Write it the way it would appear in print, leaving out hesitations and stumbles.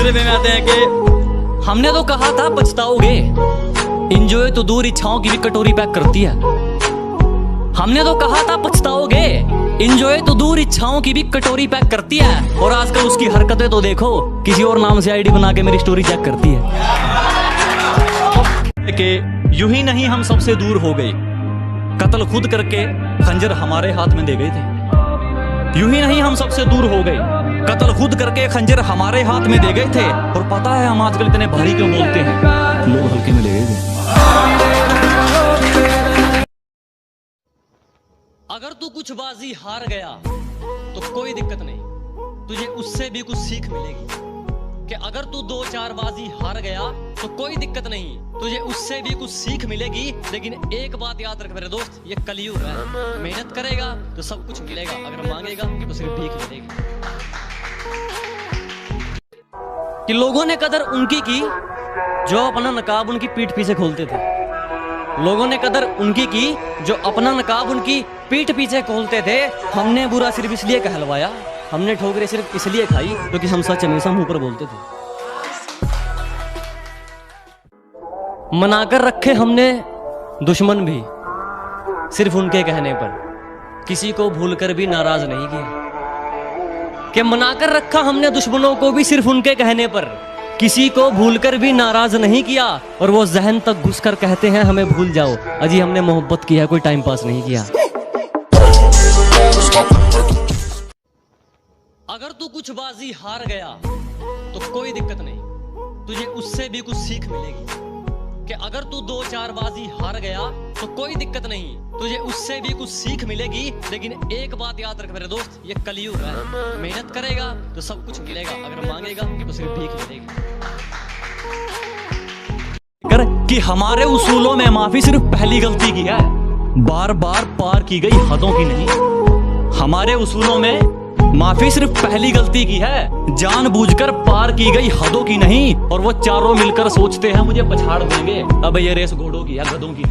दूसरे वे में आते हैं कि हमने तो कहा था पछताओगे, इंजॉय तो दूर इच्छाओं की भी कटोरी पैक करती है। हमने तो कहा था पछताओगे, इंजॉय तो दूर इच्छाओं की भी कटोरी पैक करती है। और आजकल उसकी हरकतें तो देखो, किसी और नाम से आईडी बना के मेरी स्टोरी चेक करती है कि यूं ही नहीं हम सबसे दूर हो गए, कत्ल खुद करके खंजर हमारे हाथ में दे गए थे। यूं ही नहीं हम सबसे दूर हो गए, कत्ल खुद करके खंजर हमारे हाथ में दे गए थे। और पता है हम आजकल इतने भारी क्यों बोलते हैं, लोग हल्के में ले गए थे। अगर तू कुछ बाजी हार गया तो कोई दिक्कत नहीं, तुझे उससे भी कुछ सीख मिलेगी। कि अगर तू 2-4 बाजी हार गया तो कोई दिक्कत नहीं, तुझे उससे भी कुछ सीख मिलेगी। लेकिन एक बात याद रख मेरे दोस्त, ये कलयुग है, मेहनत करेगा तो सब कुछ मिलेगा, अगर मांगेगा तो सिर्फ भीख मिलेगी। कि लोगों ने कदर उनकी की जो अपना नकाब उनकी पीठ पीछे खोलते थे। लोगों ने कदर उनकी की जो अपना नकाब उनकी पीठ पीछे खोलते थे। हमने बुरा सिर्फ इसलिए कहलवाया, हमने ठोकरें सिर्फ इसलिए खाई क्योंकि हम सच हमेशा मुंह पर बोलते थे। मनाकर रखे हमने दुश्मन भी सिर्फ उनके कहने पर, किसी को भूलकर भी नाराज नहीं किया। कि मनाकर रखा हमने दुश्मनों को भी सिर्फ उनके कहने पर, किसी को भूलकर भी नाराज नहीं किया। और वो जहन तक घुसकर कहते हैं हमें भूल जाओ, अजी हमने मोहब्बत किया, कोई टाइम पास नहीं किया। अगर तू कुछ बाजी हार गया तो कोई दिक्कत नहीं, तुझे उससे भी कुछ सीख मिलेगी। कि अगर तू 2-4 बाजी हार गया तो कोई दिक्कत नहीं, तुझे उससे भी कुछ सीख मिलेगी। लेकिन एक बात याद रख मेरे दोस्त, ये कलयुग है, मेहनत करेगा तो सब कुछ मिलेगा, अगर मांगेगा तो सिर्फ भीख मिलेगी। कि हमारे उसूलों में माफी सिर्फ पहली गलती की है, बार बार पार की गई हदों की नहीं। हमारे उसूलों में माफी सिर्फ पहली गलती की है, जानबूझकर पार की गई हदों की नहीं। और वो चारों मिलकर सोचते हैं मुझे पछाड़ देंगे, अब ये रेस घोड़ों की है, गधों की।